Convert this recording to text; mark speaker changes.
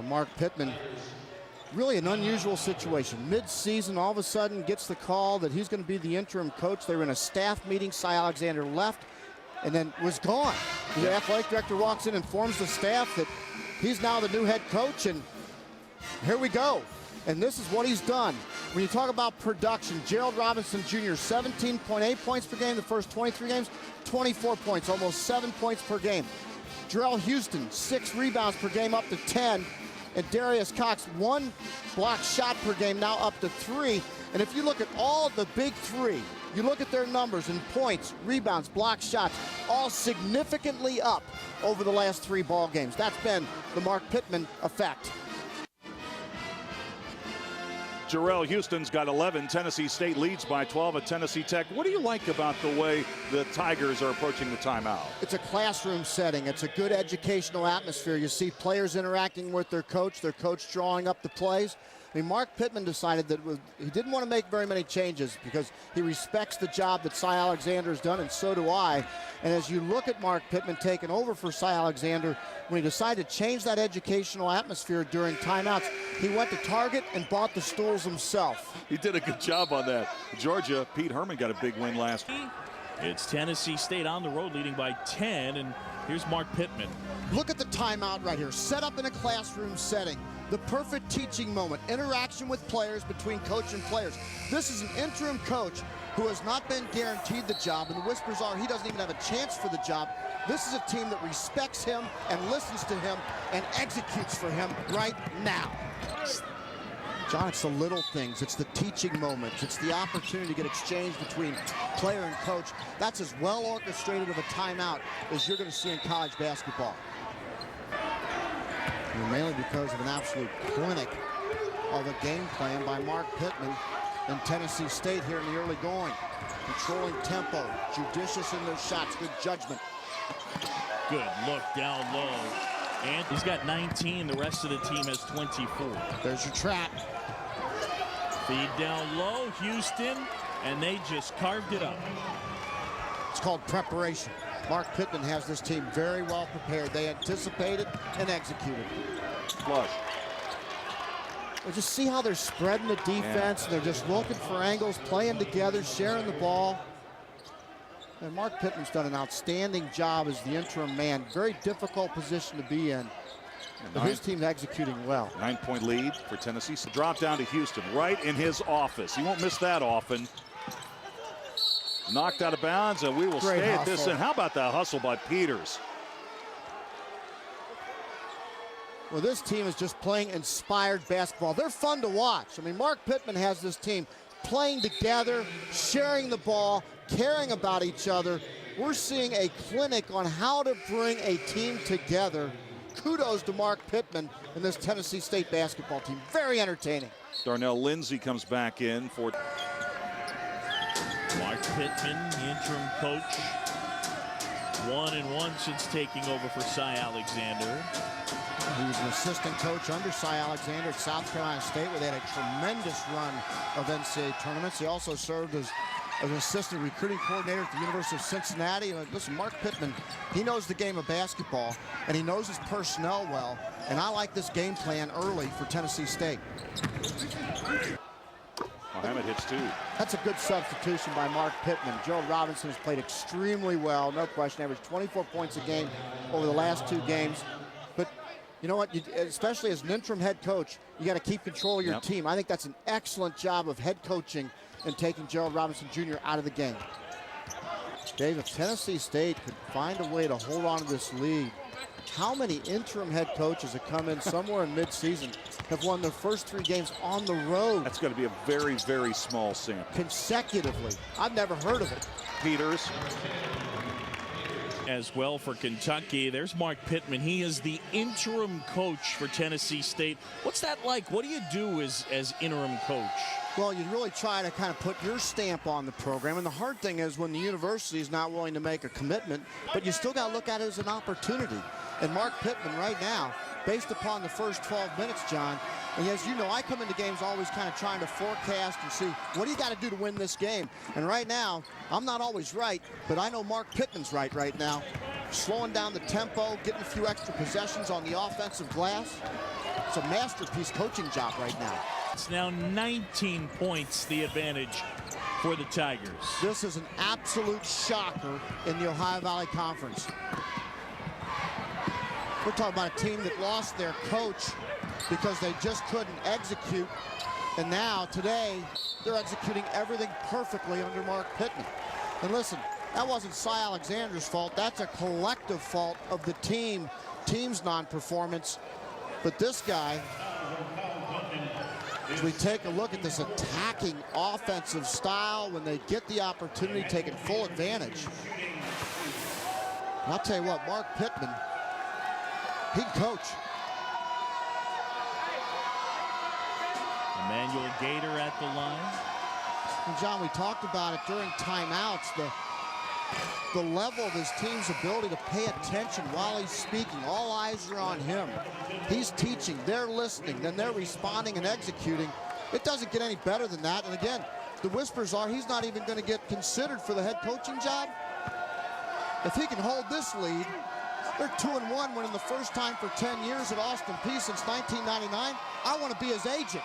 Speaker 1: Mark Pittman, really an unusual situation. Mid-season, all of a sudden gets the call that he's going to be the interim coach. They were in a staff meeting. Cy Alexander left and then was gone. The athletic director walks in and informs the staff that he's now the new head coach, and here we go. And this is what he's done. When you talk about production, Gerald Robinson Jr., 17.8 points per game the first 23 games, 24 points, almost 7 points per game. Jarrell Houston, 6 rebounds per game, up to 10. And Darius Cox, 1 block shot per game, now up to 3. And if you look at all of the big three, you look at their numbers in points, rebounds, block shots, all significantly up over the last 3 ball games. That's been the Mark Pittman effect.
Speaker 2: Jarrell Houston's got 11. Tennessee State leads by 12 at Tennessee Tech. What do you like about the way the Tigers are approaching the timeout? It's
Speaker 1: a classroom setting. It's a good educational atmosphere. You see players interacting with their coach drawing up the plays. I mean, Mark Pittman decided that he didn't want to make very many changes because he respects the job that Cy Alexander has done, and so do I. And as you look at Mark Pittman taking over for Cy Alexander, when he decided to change that educational atmosphere during timeouts, he went to Target and bought the stools himself.
Speaker 2: He did a good job on that. Georgia, Pete Herman got a big win last week.
Speaker 3: It's Tennessee State on the road leading by 10, and here's Mark Pittman.
Speaker 1: Look at the timeout right here, set up in a classroom setting. The perfect teaching moment, interaction with players between coach and players. This is an interim coach who has not been guaranteed the job, and the whispers are he doesn't even have a chance for the job. This is a team that respects him and listens to him and executes for him right now. John, it's the little things. It's the teaching moments. It's the opportunity to get exchange between player and coach. That's as well orchestrated of a timeout as you're going to see in college basketball. And mainly because of an absolute clinic of a game plan by Mark Pittman and Tennessee State here in the early going. Controlling tempo, judicious in their shots, good judgment.
Speaker 3: Good look down low. And he's got 19. The rest of the team has 24.
Speaker 1: There's your trap.
Speaker 3: Feed down low, Houston, and they just carved it up.
Speaker 1: It's called preparation. Mark Pittman has this team very well prepared. They anticipated and executed.
Speaker 2: Flush.
Speaker 1: Well, just see how they're spreading the defense. And they're just looking for angles, playing together, sharing the ball. And Mark Pittman's done an outstanding job as the interim man. Very difficult position to be in. But his team's executing well.
Speaker 2: 9-point lead for Tennessee. So drop down to Houston, right in his office. He won't miss that often. Knocked out of bounds, and we will stay at this. And how about that hustle by Peters?
Speaker 1: Well, this team is just playing inspired basketball. They're fun to watch. I mean, Mark Pittman has this team playing together, sharing the ball, caring about each other. We're seeing a clinic on how to bring a team together. Kudos to Mark Pittman and this Tennessee State basketball team. Very entertaining.
Speaker 2: Darnell Lindsay comes back in for
Speaker 3: Mark Pittman, the interim coach. 1-1 since taking over for Cy Alexander.
Speaker 1: He was an assistant coach under Cy Alexander at South Carolina State, where they had a tremendous run of NCAA tournaments. He also served as an assistant recruiting coordinator at the University of Cincinnati. And listen, Mark Pittman, he knows the game of basketball, and he knows his personnel well. And I like this game plan early for Tennessee State.
Speaker 2: Mohammed hits 2.
Speaker 1: That's a good substitution by Mark Pittman. Gerald Robinson has played extremely well, no question. Averaged 24 points a game over the last 2 games. But you know what, especially as an interim head coach, you got to keep control of your team. I think that's an excellent job of head coaching and taking Gerald Robinson Jr. out of the game. Dave, if Tennessee State could find a way to hold on to this lead, how many interim head coaches that come in somewhere in midseason have won their first 3 games on the road?
Speaker 2: That's going to be a very, very small sample.
Speaker 1: Consecutively. I've never heard of it.
Speaker 2: Peters.
Speaker 3: As well for Kentucky. There's Mark Pittman. He is the interim coach for Tennessee State. What's that like? What do you do as interim coach?
Speaker 1: Well, you really try to kind of put your stamp on the program. And the hard thing is when the university is not willing to make a commitment, but you still got to look at it as an opportunity. And Mark Pittman right now, based upon the first 12 minutes, John, and as you know, I come into games always kind of trying to forecast and see what do you got to do to win this game. And right now, I'm not always right, but I know Mark Pittman's right now. slowing down the tempo, getting a few extra possessions on the offensive glass. It's a masterpiece coaching job right now.
Speaker 3: It's now 19 points, the advantage for the Tigers.
Speaker 1: This is an absolute shocker in the Ohio Valley Conference. We're talking about a team that lost their coach because they just couldn't execute. And now, today, they're executing everything perfectly under Mark Pittman. And listen, that wasn't Cy Alexander's fault. That's a collective fault of the team's non-performance. But this guy, as we take a look at this attacking offensive style, when they get the opportunity, taking full advantage. And I'll tell you what, Mark Pittman, he can coach.
Speaker 3: Emmanuel Gator at the line.
Speaker 1: And John, we talked about it during timeouts, the level of his team's ability to pay attention while he's speaking. All eyes are on him. He's teaching, they're listening, then they're responding and executing. It doesn't get any better than that. And again, the whispers are he's not even going to get considered for the head coaching job. If he can hold this lead, they're 2-1, winning the first time for 10 years at Austin Peay since 1999. I want to be his agent.